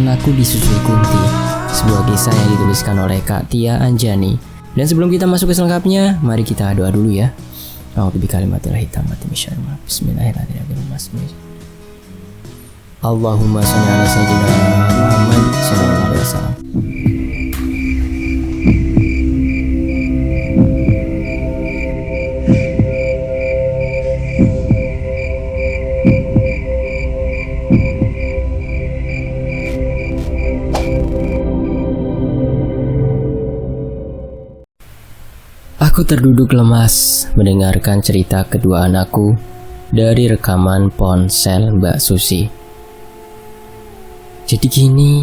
Anakku Disusui Kunti, sebuah kisah yang dituliskan oleh Kak Tia Anjani. Dan sebelum kita masuk ke selengkapnya, mari kita doa dulu ya. Bismillahirrahmanirrahim. Allahumma sholli ala sayyidina Muhammad sallallahu alaihi wasallam. Aku terduduk lemas mendengarkan cerita kedua anakku dari rekaman ponsel Mbak Susi. Jadi gini,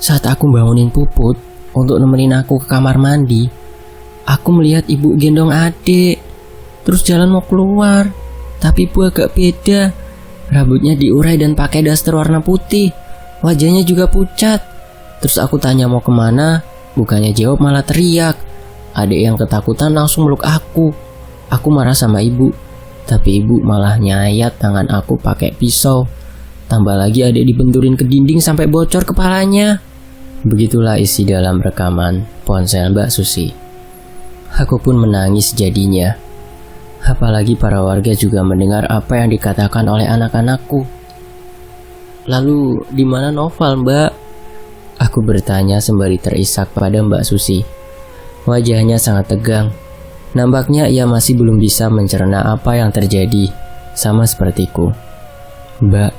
saat aku bangunin Puput untuk nemenin aku ke kamar mandi, aku melihat ibu gendong adik, terus jalan mau keluar. Tapi ibu agak beda, rambutnya diurai dan pakai daster warna putih, wajahnya juga pucat. Terus aku tanya mau kemana, bukannya jawab malah teriak. Adik yang ketakutan langsung meluk aku. Aku marah sama ibu, tapi ibu malah nyayat tangan aku pakai pisau. Tambah lagi adik dibenturin ke dinding sampai bocor kepalanya. Begitulah isi dalam rekaman ponsel Mbak Susi. Aku pun menangis jadinya. Apalagi para warga juga mendengar apa yang dikatakan oleh anak-anakku. Lalu di mana Noval, Mbak? Aku bertanya sembari terisak pada Mbak Susi. Wajahnya sangat tegang. Nampaknya ia masih belum bisa mencerna apa yang terjadi, sama sepertiku. Mbak,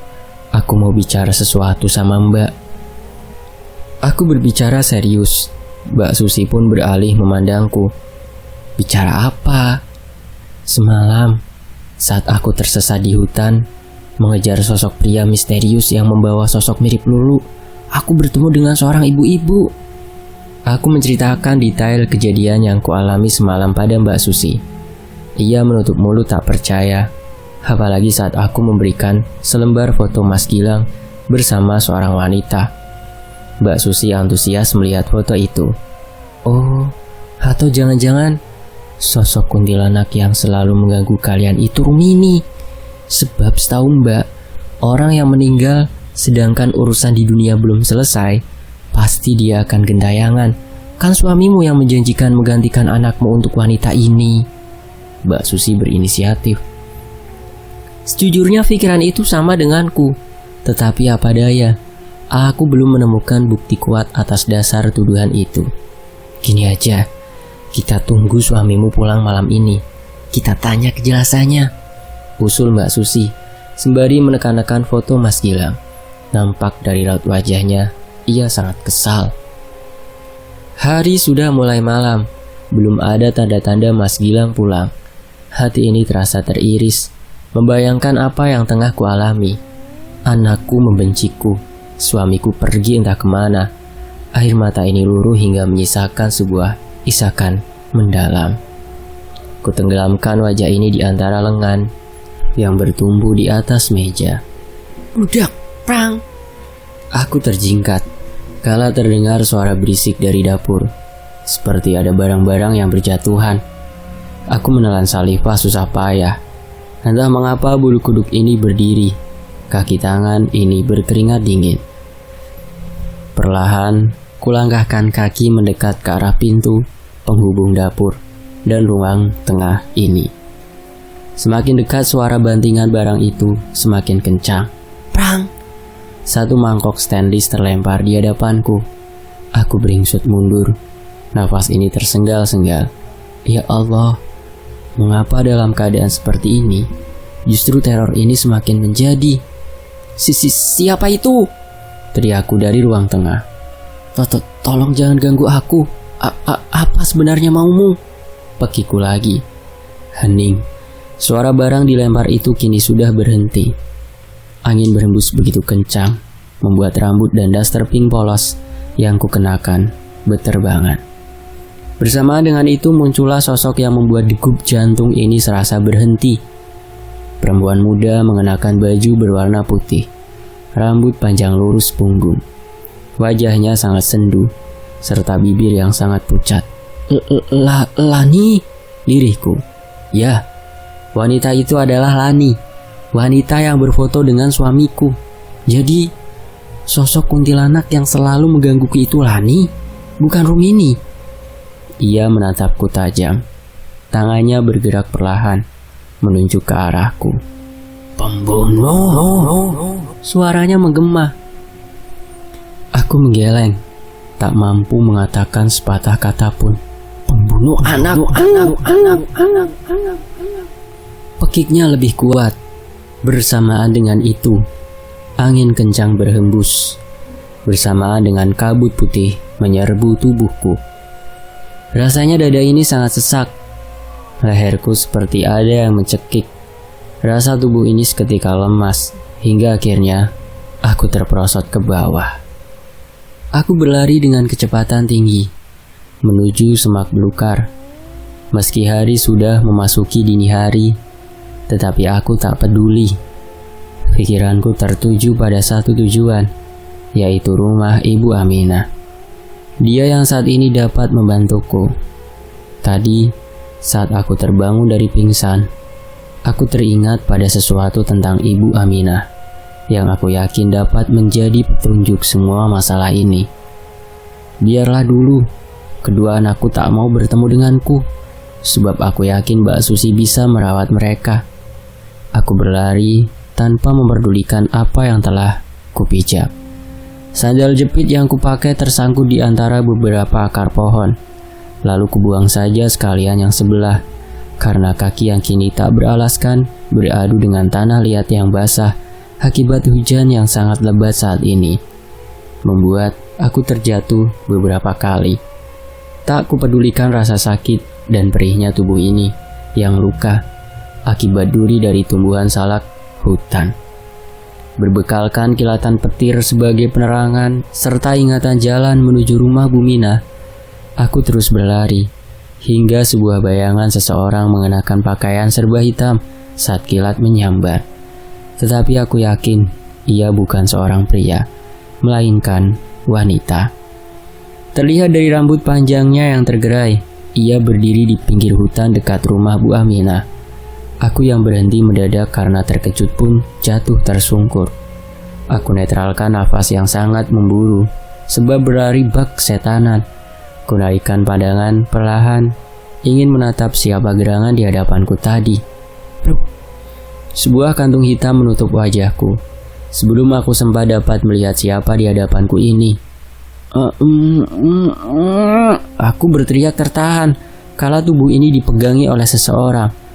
aku mau bicara sesuatu sama Mbak. Aku berbicara serius. Mbak Susi pun beralih memandangku. Bicara apa? Semalam, saat aku tersesat di hutan, mengejar sosok pria misterius yang membawa sosok mirip Lulu, aku bertemu dengan seorang ibu-ibu. Aku menceritakan detail kejadian yang kualami semalam pada Mbak Susi. Ia menutup mulut tak percaya, apalagi saat aku memberikan selembar foto Mas Gilang bersama seorang wanita. Mbak Susi antusias melihat foto itu. Oh, atau jangan-jangan sosok kuntilanak yang selalu mengganggu kalian itu Rumini. Sebab setahu Mbak, orang yang meninggal sedangkan urusan di dunia belum selesai, pasti dia akan gentayangan. Kan suamimu yang menjanjikan menggantikan anakmu untuk wanita ini. Mbak Susi berinisiatif. Sejujurnya pikiran itu sama denganku. Tetapi apa daya, aku belum menemukan bukti kuat atas dasar tuduhan itu. Gini aja, kita tunggu suamimu pulang malam ini. Kita tanya kejelasannya, usul Mbak Susi sembari menekan-nekan foto Mas Gilang. Nampak dari raut wajahnya, ia sangat kesal. Hari sudah mulai malam, belum ada tanda-tanda Mas Gilang pulang. Hati ini terasa teriris, membayangkan apa yang tengah kualami. Anakku membenciku, suamiku pergi entah kemana. Air mata ini luruh hingga menyisakan sebuah isakan mendalam. Kutenggelamkan wajah ini di antara lengan yang bertumbuh di atas meja. Budak, Prang! Aku terjingkat kala terdengar suara berisik dari dapur, seperti ada barang-barang yang berjatuhan. Aku menelan Salifah susah payah. Entah mengapa bulu kuduk ini berdiri, kaki tangan ini berkeringat dingin. Perlahan, kulangkahkan kaki mendekat ke arah pintu penghubung dapur dan ruang tengah ini. Semakin dekat suara bantingan barang itu, semakin kencang. Prang! Satu mangkok stainless terlempar di hadapanku. Aku beringsut mundur. Nafas ini tersengal-sengal. Ya Allah, mengapa dalam keadaan seperti ini, justru teror ini semakin menjadi? Siapa itu? Teriakku dari ruang tengah. Tolong jangan ganggu aku. Apa sebenarnya maumu? Pekiku lagi. Hening. Suara barang dilempar itu kini sudah berhenti. Angin berhembus begitu kencang, membuat rambut dan daster pink polos yang kukenakan berterbangan. Bersamaan dengan itu muncullah sosok yang membuat degup jantung ini serasa berhenti. Perempuan muda mengenakan baju berwarna putih, rambut panjang lurus punggung. Wajahnya sangat sendu, serta bibir yang sangat pucat. Lani, lirihku. Ya, wanita itu adalah Lani, wanita yang berfoto dengan suamiku. Jadi, Sosok kuntilanak yang selalu menggangguku itu Lani, bukan Rumini. Ia menatapku tajam. Tangannya bergerak perlahan, menunjuk ke arahku. Pembunuh! Suaranya menggema. Aku menggeleng, tak mampu mengatakan sepatah kata pun. Pembunuh anak. Pekiknya lebih kuat. Bersamaan dengan itu, angin kencang berhembus. Bersamaan dengan kabut putih menyerbu tubuhku. Rasanya dada ini sangat sesak. Leherku seperti ada yang mencekik. Rasa tubuh ini seketika lemas, hingga akhirnya aku terperosot ke bawah. Aku berlari dengan kecepatan tinggi, menuju semak belukar. Meski hari sudah memasuki dini hari, tetapi aku tak peduli. Pikiranku tertuju pada satu tujuan, yaitu rumah Ibu Aminah. Dia yang saat ini dapat membantuku. Tadi, saat aku terbangun dari pingsan, aku teringat pada sesuatu tentang Ibu Aminah yang aku yakin dapat menjadi petunjuk semua masalah ini. Biarlah dulu, kedua anakku tak mau bertemu denganku, sebab aku yakin Mbak Susi bisa merawat mereka. Aku berlari tanpa memperdulikan apa yang telah kupijak. Sandal jepit yang kupakai tersangkut di antara beberapa akar pohon. Lalu kubuang saja sekalian yang sebelah, karena kaki yang kini tak beralaskan beradu dengan tanah liat yang basah akibat hujan yang sangat lebat saat ini, membuat aku terjatuh beberapa kali. Tak kupedulikan rasa sakit dan perihnya tubuh ini yang luka akibat duri dari tumbuhan salak hutan. Berbekalkan kilatan petir sebagai penerangan serta ingatan jalan menuju rumah Bu Mina, aku terus berlari hingga sebuah bayangan seseorang mengenakan pakaian serba hitam saat kilat menyambar. Tetapi aku yakin ia bukan seorang pria, melainkan wanita. Terlihat dari rambut panjangnya yang tergerai, ia berdiri di pinggir hutan dekat rumah Bu Aminah. Aku yang berhenti mendadak karena terkejut pun jatuh tersungkur. Aku netralkan nafas yang sangat memburu, sebab berlari bak setanan. Kunaikkan pandangan perlahan, ingin menatap siapa gerangan di hadapanku tadi. Sebuah kantung hitam menutup wajahku. Sebelum aku sempat dapat melihat siapa di hadapanku ini, aku berteriak tertahan kala tubuh ini dipegangi oleh seseorang.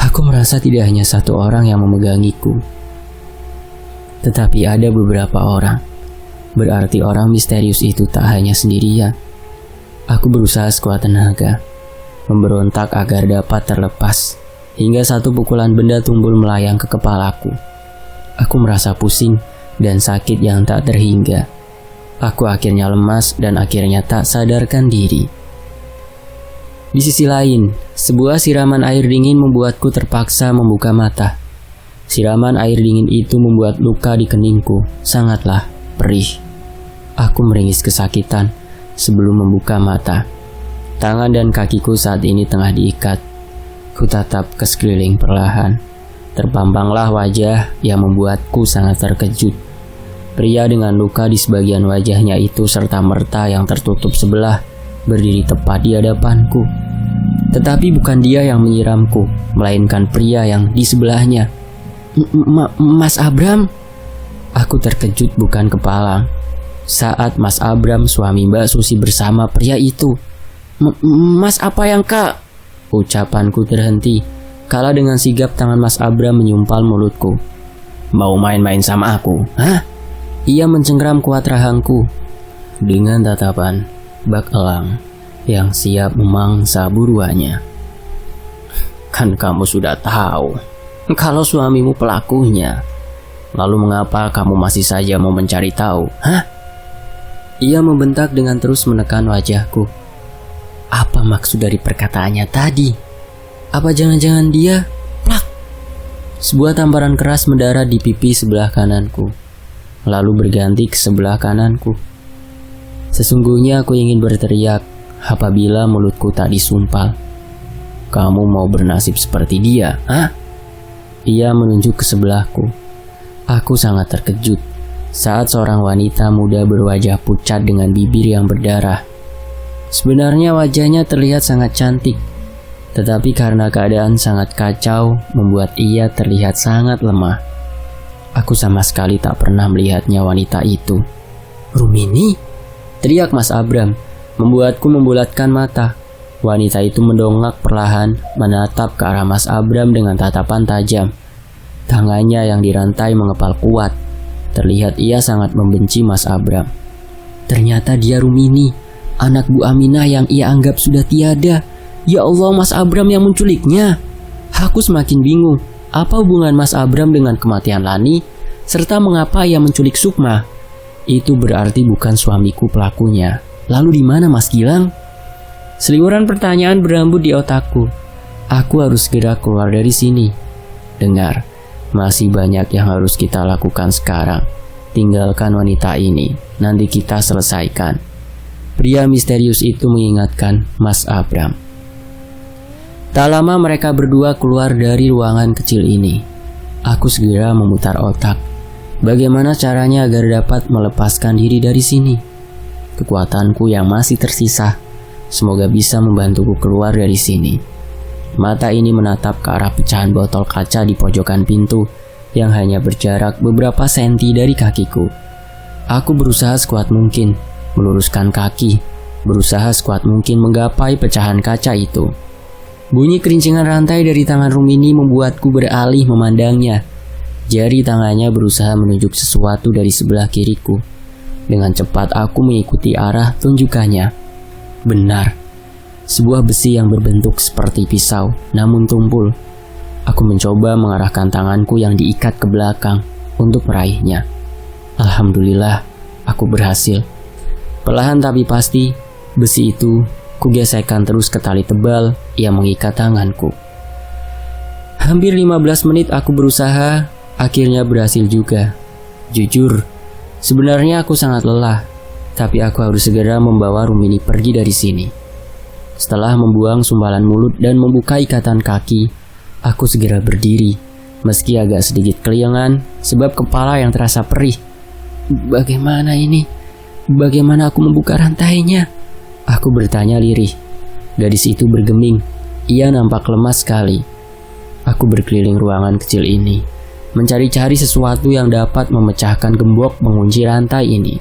Aku merasa tidak hanya satu orang yang memegangiku, tetapi ada beberapa orang. Berarti orang misterius itu tak hanya sendirian. Aku berusaha sekuat tenaga, memberontak agar dapat terlepas, hingga satu pukulan benda tumbul melayang ke kepalaku. Aku merasa pusing dan sakit yang tak terhingga. Aku akhirnya lemas dan akhirnya tak sadarkan diri. Di sisi lain, sebuah siraman air dingin membuatku terpaksa membuka mata. Siraman air dingin itu membuat luka di keningku sangatlah perih. Aku meringis kesakitan sebelum membuka mata. Tangan dan kakiku saat ini tengah diikat. Ku tatap ke sekeliling perlahan. Terpampanglah wajah yang membuatku sangat terkejut. Pria dengan luka di sebagian wajahnya itu serta merta yang tertutup sebelah berdiri tepat di hadapanku. Tetapi bukan dia yang menyiramku, melainkan pria yang di sebelahnya. Mas Abram? Aku terkejut bukan kepalang saat Mas Abram, suami Mbak Susi, bersama pria itu. Mas, apa yang kak? Ucapanku terhenti kala dengan sigap tangan Mas Abram menyumpal mulutku. Mau main-main sama aku? Hah? Ia mencengkeram kuat rahangku dengan tatapan bak elang yang siap memangsa buruannya. Kan kamu sudah tahu kalau suamimu pelakunya. Lalu mengapa kamu masih saja mau mencari tahu? Hah? Ia membentak dengan terus menekan wajahku. Apa maksud dari perkataannya tadi? Apa jangan-jangan dia? Plak! Sebuah tamparan keras mendarat di pipi sebelah kananku, lalu berganti ke sebelah kananku. Sesungguhnya aku ingin berteriak apabila mulutku tak disumpal. Kamu mau bernasib seperti dia, hah? Ia menunjuk ke sebelahku. Aku sangat terkejut saat seorang wanita muda berwajah pucat dengan bibir yang berdarah. Sebenarnya wajahnya terlihat sangat cantik, tetapi karena keadaan sangat kacau membuat ia terlihat sangat lemah. Aku sama sekali tak pernah melihatnya wanita itu. "Rumini?" teriak Mas Abram, membuatku membulatkan mata. Wanita itu mendongak perlahan, menatap ke arah Mas Abram dengan tatapan tajam. Tangannya yang dirantai mengepal kuat. Terlihat ia sangat membenci Mas Abram. Ternyata dia Rumini, anak Bu Aminah yang ia anggap sudah tiada. Ya Allah, Mas Abram yang menculiknya. Aku semakin bingung, apa hubungan Mas Abram dengan kematian Lani, serta mengapa ia menculik Sukma? Itu berarti bukan suamiku pelakunya. Lalu di mana Mas Gilang? Seliburan pertanyaan berambut di otakku. Aku harus segera keluar dari sini. Dengar, masih banyak yang harus kita lakukan sekarang. Tinggalkan wanita ini, nanti kita selesaikan. Pria misterius itu mengingatkan Mas Abram. Tak lama mereka berdua keluar dari ruangan kecil ini. Aku segera memutar otak. Bagaimana caranya agar dapat melepaskan diri dari sini? Kekuatanku yang masih tersisa, semoga bisa membantuku keluar dari sini. Mata ini menatap ke arah pecahan botol kaca di pojokan pintu yang hanya berjarak beberapa senti dari kakiku. Aku berusaha sekuat mungkin meluruskan kaki, berusaha sekuat mungkin menggapai pecahan kaca itu. Bunyi kerincingan rantai dari tangan Rumini membuatku beralih memandangnya. Jari tangannya berusaha menunjuk sesuatu dari sebelah kiriku. Dengan cepat aku mengikuti arah tunjukannya. Benar, sebuah besi yang berbentuk seperti pisau, namun tumpul. Aku mencoba mengarahkan tanganku yang diikat ke belakang untuk meraihnya. Alhamdulillah, aku berhasil. Perlahan tapi pasti, besi itu kugesekkan terus ke tali tebal yang mengikat tanganku. Hampir 15 menit aku berusaha, akhirnya berhasil juga. Jujur, sebenarnya aku sangat lelah, tapi aku harus segera membawa Rumini pergi dari sini. Setelah membuang sumbalan mulut dan membuka ikatan kaki, aku segera berdiri, meski agak sedikit keliengan sebab kepala yang terasa perih. Bagaimana ini? Bagaimana aku membuka rantainya? Aku bertanya lirih. Gadis itu bergeming. Ia nampak lemas sekali. Aku berkeliling ruangan kecil ini, mencari-cari sesuatu yang dapat memecahkan gembok mengunci rantai ini.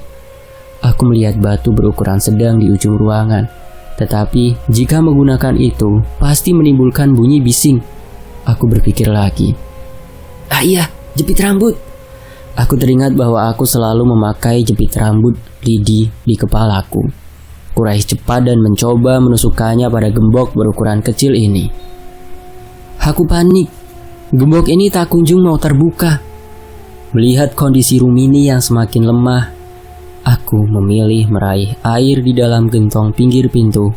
Aku melihat batu berukuran sedang di ujung ruangan. Tetapi jika menggunakan itu, pasti menimbulkan bunyi bising. Aku berpikir lagi. Iya, jepit rambut. Aku teringat bahwa aku selalu memakai jepit rambut lidi di kepalaku. Kuraih cepat dan mencoba menusukkannya pada gembok berukuran kecil ini. Aku panik. Gembok ini tak kunjung mau terbuka. Melihat kondisi Rumini yang semakin lemah, aku memilih meraih air di dalam gentong pinggir pintu.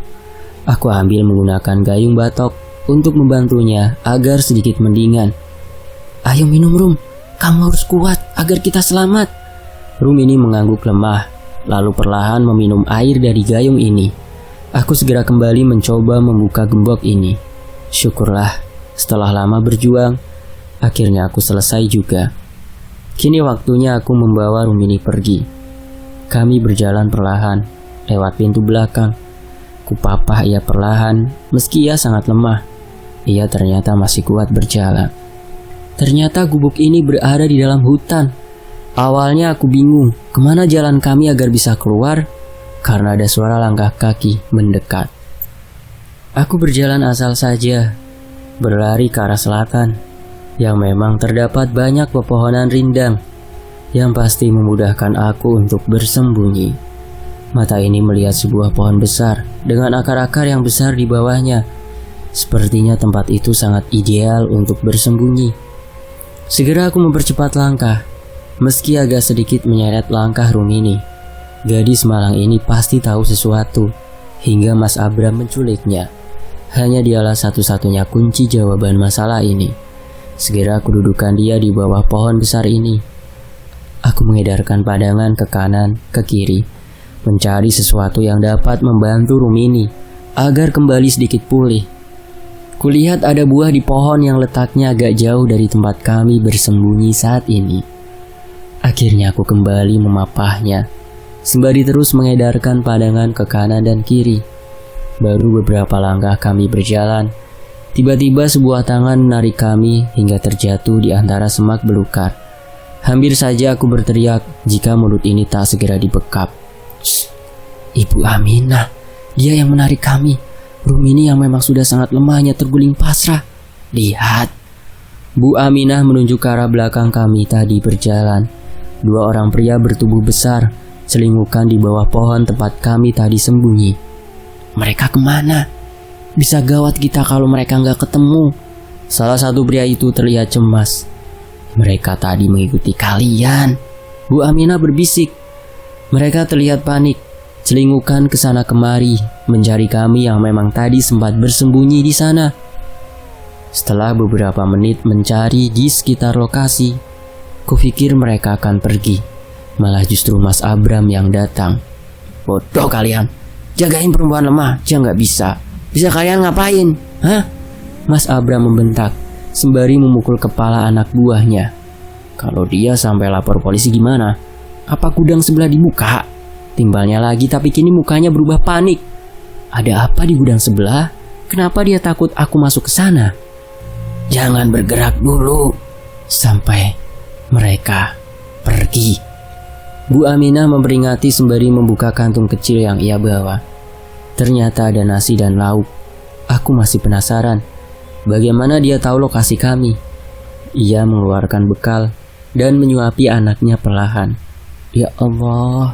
Aku ambil menggunakan gayung batok untuk membantunya agar sedikit mendingan. Ayo minum Rum, kamu harus kuat agar kita selamat. Rumini mengangguk lemah, lalu perlahan meminum air dari gayung ini. Aku segera kembali mencoba membuka gembok ini. Syukurlah, setelah lama berjuang, akhirnya aku selesai juga. Kini waktunya aku membawa Rumini pergi. Kami berjalan perlahan lewat pintu belakang. Kupapah ia perlahan, meski ia sangat lemah. Ia ternyata masih kuat berjalan. Ternyata gubuk ini berada di dalam hutan. Awalnya aku bingung kemana jalan kami agar bisa keluar, karena ada suara langkah kaki mendekat. Aku berjalan asal saja, berlari ke arah selatan, yang memang terdapat banyak pepohonan rindang, yang pasti memudahkan aku untuk bersembunyi. Mata ini melihat sebuah pohon besar dengan akar-akar yang besar di bawahnya. Sepertinya tempat itu sangat ideal untuk bersembunyi. Segera aku mempercepat langkah, meski agak sedikit menyeret langkah Rumini. Gadis malang ini pasti tahu sesuatu, hingga Mas Abram menculiknya. Hanya dialah satu-satunya kunci jawaban masalah ini. Segera aku dudukkan dia di bawah pohon besar ini. Aku mengedarkan pandangan ke kanan, ke kiri, mencari sesuatu yang dapat membantu Rumini agar kembali sedikit pulih. Kulihat ada buah di pohon yang letaknya agak jauh dari tempat kami bersembunyi saat ini. Akhirnya aku kembali memapahnya, sembari terus mengedarkan pandangan ke kanan dan kiri. Baru beberapa langkah kami berjalan, tiba-tiba sebuah tangan menarik kami hingga terjatuh di antara semak belukar. Hampir saja aku berteriak jika mulut ini tak segera dibekap. "Shh, Ibu Aminah, dia yang menarik kami. Rumini yang memang sudah sangat lemahnya terguling pasrah. Lihat." Bu Aminah menunjuk ke arah belakang kami tadi berjalan. Dua orang pria bertubuh besar, selingkuhan di bawah pohon tempat kami tadi sembunyi. "Mereka kemana? Bisa gawat kita kalau mereka nggak ketemu." Salah satu pria itu terlihat cemas. "Mereka tadi mengikuti kalian," Bu Aminah berbisik. Mereka terlihat panik, celingkukan ke sana kemari, mencari kami yang memang tadi sempat bersembunyi di sana. Setelah beberapa menit mencari di sekitar lokasi, kupikir mereka akan pergi. Malah justru Mas Abram yang datang. "Bodoh kalian, jagain perempuan lemah aja nggak bisa. Bisa kalian ngapain? Hah?" Mas Abram membentak, sembari memukul kepala anak buahnya. "Kalau dia sampai lapor polisi gimana? Apa gudang sebelah dibuka?" Timbalnya lagi, tapi kini mukanya berubah panik. "Ada apa di gudang sebelah? Kenapa dia takut aku masuk ke sana?" "Jangan bergerak dulu sampai mereka pergi." Bu Aminah memperingati sembari membuka kantung kecil yang ia bawa. Ternyata ada nasi dan lauk. Aku masih penasaran, bagaimana dia tahu lokasi kami. Ia mengeluarkan bekal dan menyuapi anaknya perlahan. Ya Allah,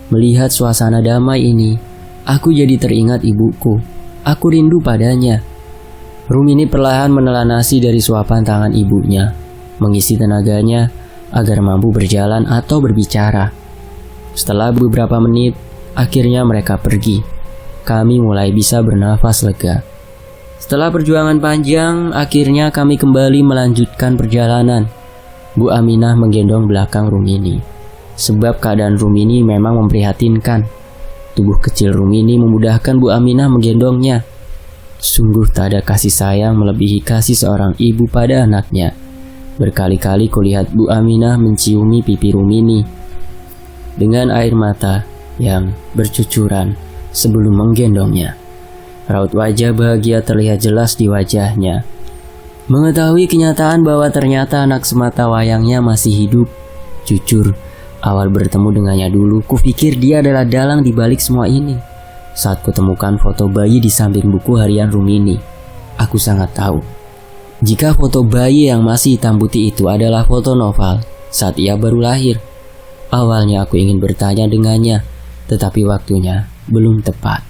melihat suasana damai ini, aku jadi teringat ibuku. Aku rindu padanya. Rumini perlahan menelan nasi dari suapan tangan ibunya, mengisi tenaganya agar mampu berjalan atau berbicara. Setelah beberapa menit, akhirnya mereka pergi. Kami mulai bisa bernafas lega. Setelah perjuangan panjang, akhirnya kami kembali melanjutkan perjalanan. Bu Aminah menggendong belakang Rumini, sebab keadaan Rumini memang memprihatinkan. Tubuh kecil Rumini memudahkan Bu Aminah menggendongnya. Sungguh tak ada kasih sayang melebihi kasih seorang ibu pada anaknya. Berkali-kali kulihat Bu Aminah menciumi pipi Rumini dengan air mata yang bercucuran sebelum menggendongnya. Raut wajah bahagia terlihat jelas di wajahnya. Mengetahui kenyataan bahwa ternyata anak semata wayangnya masih hidup. Jujur, awal bertemu dengannya dulu, kupikir dia adalah dalang di balik semua ini. Saat kutemukan foto bayi di samping buku harian Rumini, aku sangat tahu jika foto bayi yang masih hitam putih itu adalah foto Noval saat ia baru lahir. Awalnya aku ingin bertanya dengannya, tetapi waktunya belum tepat.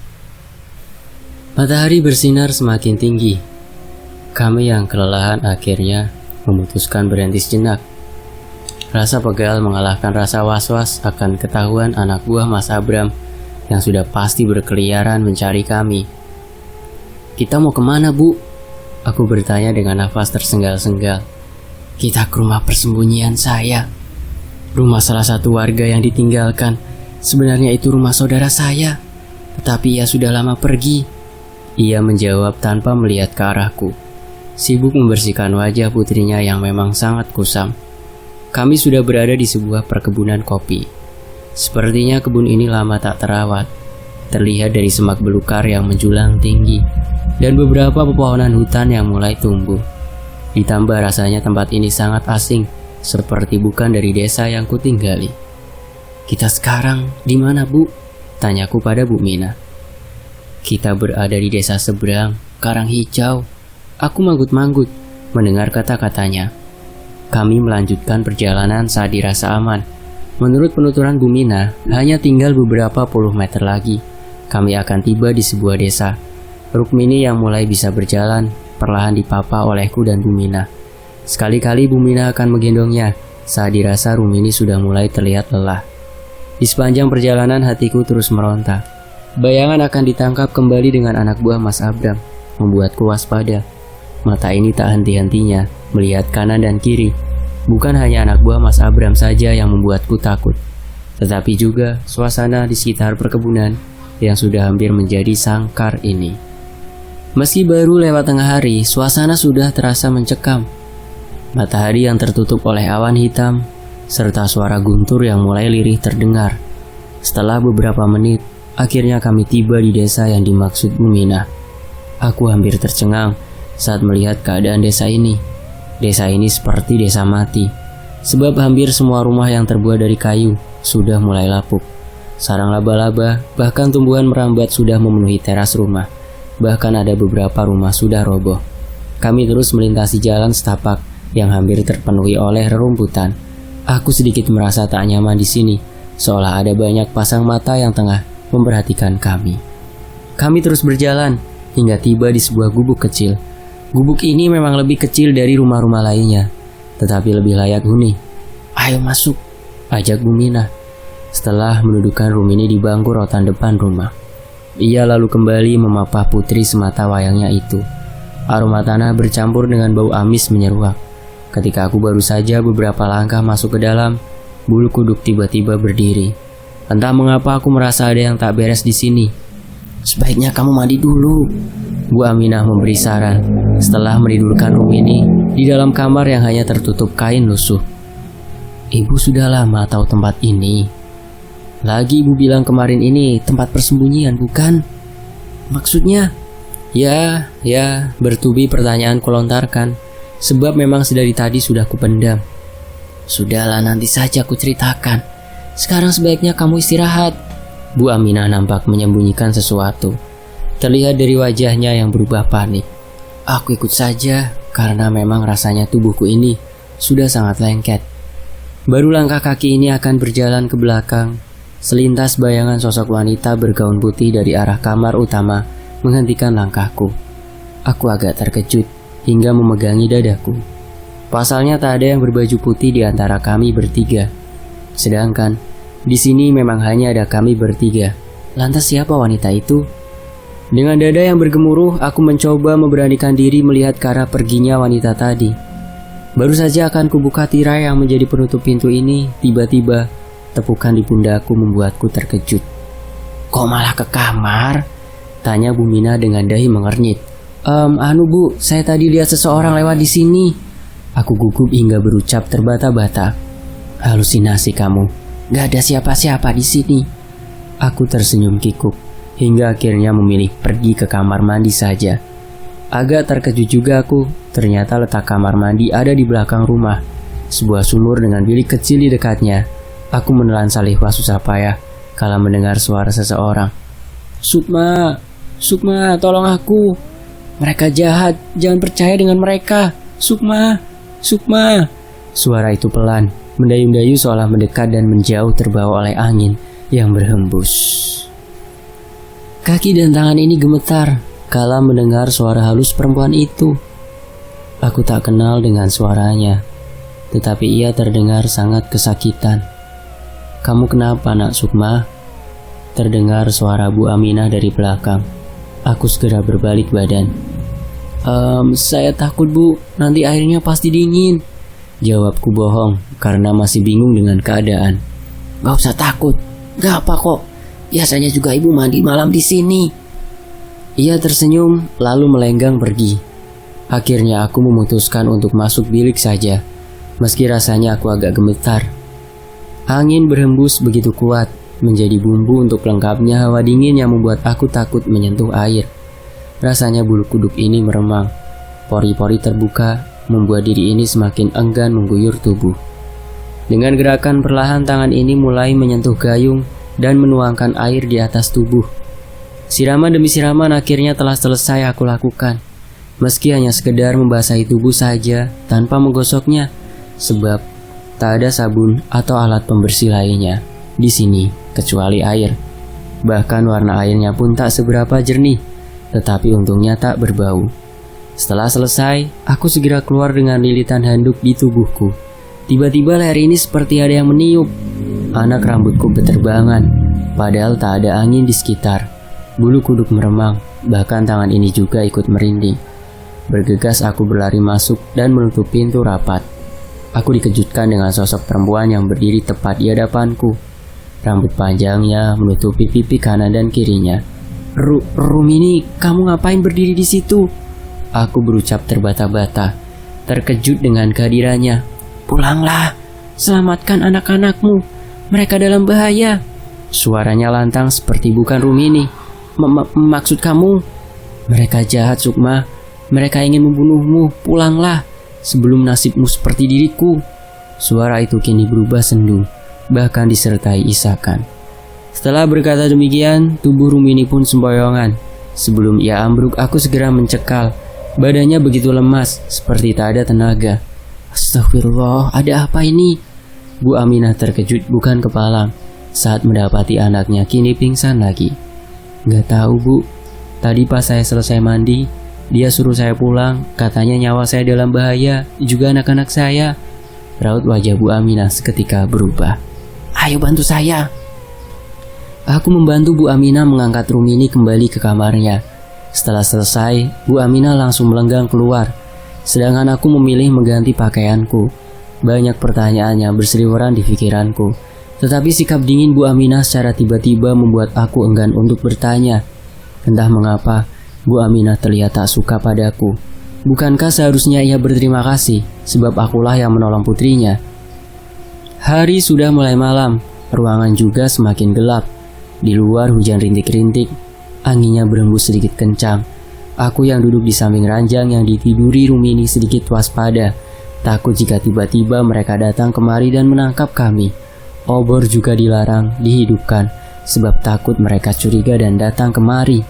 Matahari bersinar semakin tinggi. Kami yang kelelahan akhirnya memutuskan berhenti sejenak. Rasa pegal mengalahkan rasa was-was akan ketahuan anak buah Mas Abram yang sudah pasti berkeliaran mencari kami. "Kita mau kemana, Bu?" Aku bertanya dengan nafas tersenggal-senggal. "Kita ke rumah persembunyian saya. Rumah salah satu warga yang ditinggalkan. Sebenarnya itu rumah saudara saya, tetapi ia sudah lama pergi." Ia menjawab tanpa melihat ke arahku, sibuk membersihkan wajah putrinya yang memang sangat kusam. Kami sudah berada di sebuah perkebunan kopi. Sepertinya kebun ini lama tak terawat. Terlihat dari semak belukar yang menjulang tinggi dan beberapa pepohonan hutan yang mulai tumbuh. Ditambah rasanya tempat ini sangat asing, seperti bukan dari desa yang kutinggali. "Kita sekarang di mana, Bu?" tanyaku pada Bu Mina. "Kita berada di desa seberang, Karang Hijau." Aku manggut-manggut mendengar kata-katanya. Kami melanjutkan perjalanan saat dirasa aman. Menurut penuturan Bu Mina, hanya tinggal beberapa puluh meter lagi kami akan tiba di sebuah desa. Rukmini yang mulai bisa berjalan perlahan dipapa olehku dan Bu Mina. Sekali-kali Bu Mina akan menggendongnya saat dirasa Rumini sudah mulai terlihat lelah. Di sepanjang perjalanan hatiku terus meronta. Bayangan akan ditangkap kembali dengan anak buah Mas Abram, membuatku waspada. Mata ini tak henti-hentinya melihat kanan dan kiri. Bukan hanya anak buah Mas Abram saja yang membuatku takut, tetapi juga suasana di sekitar perkebunan yang sudah hampir menjadi sangkar ini. Meski baru lewat tengah hari, suasana sudah terasa mencekam. Matahari yang tertutup oleh awan hitam serta suara guntur yang mulai lirih terdengar. Setelah beberapa menit, akhirnya kami tiba di desa yang dimaksud Muminah. Aku hampir tercengang saat melihat keadaan desa ini. Desa ini seperti desa mati, sebab hampir semua rumah yang terbuat dari kayu sudah mulai lapuk. Sarang laba-laba, bahkan tumbuhan merambat sudah memenuhi teras rumah. Bahkan ada beberapa rumah sudah roboh. Kami terus melintasi jalan setapak yang hampir terpenuhi oleh rerumputan. Aku sedikit merasa tak nyaman di sini, seolah ada banyak pasang mata yang tengah memperhatikan kami. Kami terus berjalan hingga tiba di sebuah gubuk kecil. Gubuk ini memang lebih kecil dari rumah-rumah lainnya, tetapi lebih layak huni. "Ayo masuk," ajak Muminah. Setelah mendudukkan Rumini di bangku rotan depan rumah, ia lalu kembali memapah putri semata wayangnya itu. Aroma tanah bercampur dengan bau amis menyeruak. Ketika aku baru saja beberapa langkah masuk ke dalam, bulu kuduk tiba-tiba berdiri. Entah mengapa aku merasa ada yang tak beres di sini. "Sebaiknya kamu mandi dulu," Bu Aminah memberi saran setelah menidurkan Rumini di dalam kamar yang hanya tertutup kain lusuh. "Ibu sudah lama tahu tempat ini. Lagi ibu bilang kemarin ini tempat persembunyian, bukan?" "Maksudnya?" Ya, bertubi pertanyaan kulontarkan, sebab memang sedari tadi sudah kupendam. "Sudahlah, nanti saja aku ceritakan. Sekarang sebaiknya kamu istirahat." Bu Aminah nampak menyembunyikan sesuatu. Terlihat dari wajahnya yang berubah panik. Aku ikut saja karena memang rasanya tubuhku ini sudah sangat lengket. Baru langkah kaki ini akan berjalan ke belakang, selintas bayangan sosok wanita bergaun putih dari arah kamar utama menghentikan langkahku. Aku agak terkejut hingga memegangi dadaku. Pasalnya tak ada yang berbaju putih di antara kami bertiga. Sedangkan di sini memang hanya ada kami bertiga. Lantas siapa wanita itu? Dengan dada yang bergemuruh, aku mencoba memberanikan diri melihat ke arah perginya wanita tadi. Baru saja akan kubuka tirai yang menjadi penutup pintu ini, tiba-tiba tepukan di pundakku membuatku terkejut. "Kok malah ke kamar?" tanya Bu Mina dengan dahi mengernyit. Bu, saya tadi lihat seseorang lewat di sini." Aku gugup hingga berucap terbata-bata. "Halusinasi kamu. Gak ada siapa-siapa di sini." Aku tersenyum kikuk hingga akhirnya memilih pergi ke kamar mandi saja. Agak terkejut juga aku. Ternyata letak kamar mandi ada di belakang rumah. Sebuah sumur dengan bilik kecil di dekatnya. Aku menelan salihwa susah payah kala mendengar suara seseorang. Sukma, tolong aku. Mereka jahat, jangan percaya dengan mereka. Sukma." Suara itu pelan, mendayu-dayu seolah mendekat dan menjauh terbawa oleh angin yang berhembus. Kaki dan tangan ini gemetar kala mendengar suara halus perempuan itu. Aku tak kenal dengan suaranya, tetapi ia terdengar sangat kesakitan. "Kamu kenapa, Nak Sukma?" Terdengar suara Bu Aminah dari belakang. Aku segera berbalik badan. Saya takut, Bu, nanti airnya pasti dingin." Jawabku bohong karena masih bingung dengan keadaan. "Gak usah takut, gak apa kok. Biasanya juga ibu mandi malam di sini." Ia tersenyum lalu melenggang pergi. Akhirnya aku memutuskan untuk masuk bilik saja, meski rasanya aku agak gemetar. Angin berhembus begitu kuat, menjadi bumbu untuk lengkapnya hawa dingin yang membuat aku takut menyentuh air. Rasanya bulu kuduk ini meremang. Pori-pori terbuka, membuat diri ini semakin enggan mengguyur tubuh. Dengan gerakan perlahan tangan ini mulai menyentuh gayung dan menuangkan air di atas tubuh. Siraman demi siraman akhirnya telah selesai aku lakukan. Meski hanya sekedar membasahi tubuh saja tanpa menggosoknya, sebab tak ada sabun atau alat pembersih lainnya di sini kecuali air. Bahkan warna airnya pun tak seberapa jernih, tetapi untungnya tak berbau. Setelah selesai, aku segera keluar dengan lilitan handuk di tubuhku. Tiba-tiba leher ini seperti ada yang meniup. Anak rambutku beterbangan, padahal tak ada angin di sekitar. Bulu kuduk meremang, bahkan tangan ini juga ikut merinding. Bergegas aku berlari masuk dan menutup pintu rapat. Aku dikejutkan dengan sosok perempuan yang berdiri tepat di hadapanku. Rambut panjangnya menutupi pipi kanan dan kirinya. Rumini, kamu ngapain berdiri di situ?" Aku berucap terbata-bata, terkejut dengan kehadirannya. "Pulanglah, Selamatkan anak-anakmu, mereka dalam bahaya. Suaranya lantang seperti bukan Rumini. Maksud kamu? Mereka jahat, Sukma. Mereka ingin membunuhmu. Pulanglah sebelum nasibmu seperti diriku. Suara itu kini berubah sendu, bahkan disertai isakan. Setelah berkata demikian, tubuh Rumini pun sempoyongan. Sebelum ia ambruk, aku segera mencekal. Badannya begitu lemas, seperti tak ada tenaga. Astagfirullah, ada apa ini? Bu Aminah terkejut bukan kepalang saat mendapati anaknya kini pingsan lagi. Gak tahu, Bu. Tadi pas saya selesai mandi, dia suruh saya pulang. Katanya nyawa saya dalam bahaya, juga anak-anak saya. Raut wajah Bu Aminah seketika berubah. Ayo bantu saya. Aku membantu Bu Aminah mengangkat Rumini kembali ke kamarnya. Setelah selesai, Bu Aminah langsung melenggang keluar. Sedangkan aku memilih mengganti pakaianku. Banyak pertanyaan yang berseliweran di pikiranku. Tetapi sikap dingin Bu Aminah secara tiba-tiba membuat aku enggan untuk bertanya. Entah mengapa, Bu Aminah terlihat tak suka padaku. Bukankah seharusnya ia berterima kasih, sebab akulah yang menolong putrinya. Hari sudah mulai malam, ruangan juga semakin gelap. Di luar hujan rintik-rintik, anginnya berembus sedikit kencang. Aku yang duduk di samping ranjang yang ditiduri Rumini sedikit waspada. Takut jika tiba-tiba mereka datang kemari dan menangkap kami. Obor juga dilarang dihidupkan, sebab takut mereka curiga dan datang kemari.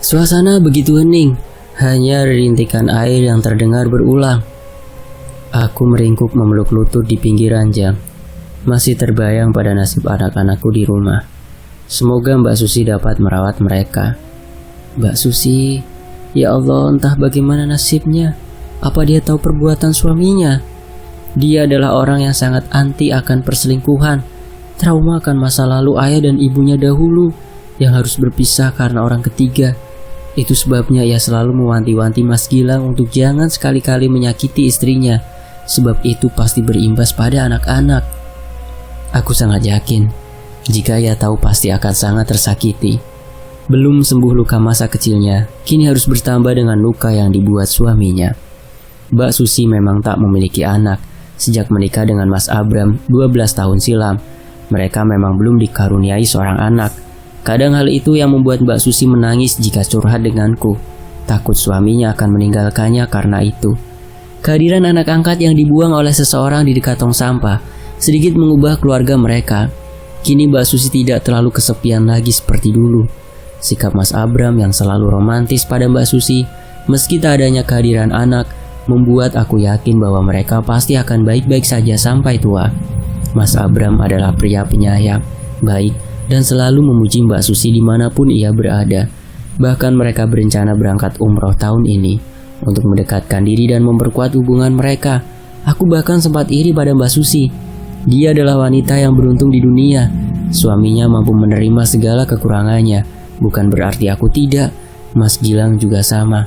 Suasana begitu hening, hanya rintikan air yang terdengar berulang. Aku meringkuk memeluk lutut di pinggir ranjang. Masih terbayang pada nasib anak-anakku di rumah. Semoga Mbak Susi dapat merawat mereka. Mbak Susi, ya Allah, entah bagaimana nasibnya. Apa dia tahu perbuatan suaminya? Dia adalah orang yang sangat anti akan perselingkuhan. Trauma akan masa lalu ayah dan ibunya dahulu yang harus berpisah karena orang ketiga. Itu sebabnya ia selalu mewanti-wanti Mas Gilang untuk jangan sekali-kali menyakiti istrinya, sebab itu pasti berimbas pada anak-anak. Aku sangat yakin, jika ia tahu pasti akan sangat tersakiti. Belum sembuh luka masa kecilnya, kini harus bertambah dengan luka yang dibuat suaminya. Mbak Susi memang tak memiliki anak sejak menikah dengan Mas Abram 12 tahun silam. Mereka memang belum dikaruniai seorang anak. Kadang hal itu yang membuat Mbak Susi menangis jika curhat denganku. Takut suaminya akan meninggalkannya karena itu. Kehadiran anak angkat yang dibuang oleh seseorang di dekat tong sampah sedikit mengubah keluarga mereka. Kini Mbak Susi tidak terlalu kesepian lagi seperti dulu. Sikap Mas Abram yang selalu romantis pada Mbak Susi, meski tak adanya kehadiran anak, membuat aku yakin bahwa mereka pasti akan baik-baik saja sampai tua. Mas Abram adalah pria penyayang, baik, dan selalu memuji Mbak Susi dimanapun ia berada. Bahkan mereka berencana berangkat umroh tahun ini untuk mendekatkan diri dan memperkuat hubungan mereka. Aku bahkan sempat iri pada Mbak Susi. Dia adalah wanita yang beruntung di dunia. Suaminya mampu menerima segala kekurangannya. Bukan berarti aku tidak. Mas Gilang juga sama.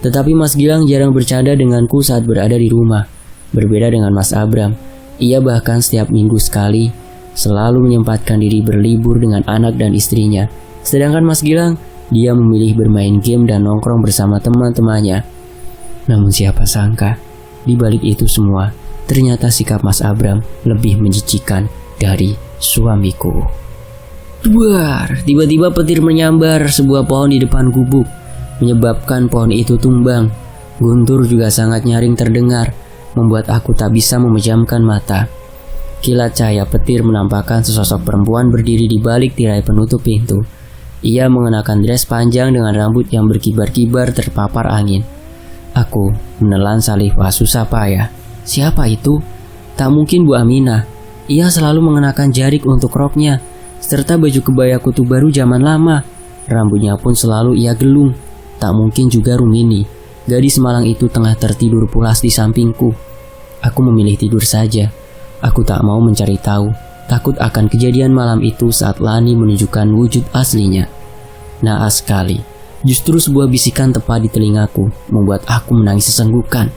Tetapi Mas Gilang jarang bercanda denganku saat berada di rumah. Berbeda dengan Mas Abram, ia bahkan setiap minggu sekali selalu menyempatkan diri berlibur dengan anak dan istrinya. Sedangkan Mas Gilang, dia memilih bermain game dan nongkrong bersama teman-temannya. Namun siapa sangka, di balik itu semua, ternyata sikap Mas Abram lebih menjijikan dari suamiku. Duar, tiba-tiba petir menyambar sebuah pohon di depan gubuk, menyebabkan pohon itu tumbang. Guntur juga sangat nyaring terdengar, membuat aku tak bisa memejamkan mata. Kilat cahaya petir menampakkan sesosok perempuan berdiri di balik tirai penutup pintu. Ia mengenakan dress panjang dengan rambut yang berkibar-kibar terpapar angin. Aku menelan salih susah payah. Siapa itu? Tak mungkin Bu Aminah. Ia selalu mengenakan jarik untuk roknya, serta baju kebaya kutu baru zaman lama. Rambutnya pun selalu ia gelung. Tak mungkin juga Rumini. Gadis malang itu tengah tertidur pulas di sampingku. Aku memilih tidur saja. Aku tak mau mencari tahu, takut akan kejadian malam itu saat Lani menunjukkan wujud aslinya. Naas sekali, justru sebuah bisikan tepat di telingaku membuat aku menangis sesenggukan.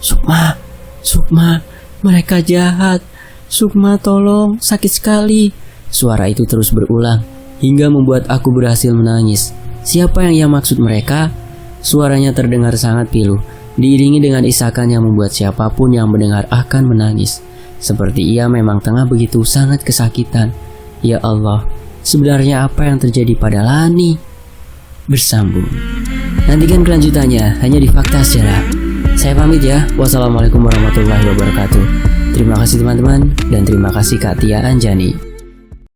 Sukma, Sukma, mereka jahat. Sukma, tolong, sakit sekali. Suara itu terus berulang, hingga membuat aku berhasil menangis. Siapa yang ia maksud mereka? Suaranya terdengar sangat pilu, diiringi dengan isakan yang membuat siapapun yang mendengar akan menangis. seperti ia memang tengah begitu sangat kesakitan. Ya Allah, sebenarnya apa yang terjadi pada Lani? Bersambung. Nantikan kelanjutannya hanya di Fakta Sejarah. Saya pamit ya. Wassalamualaikum warahmatullahi wabarakatuh. Terima kasih teman-teman, dan terima kasih Kak Tia Anjani.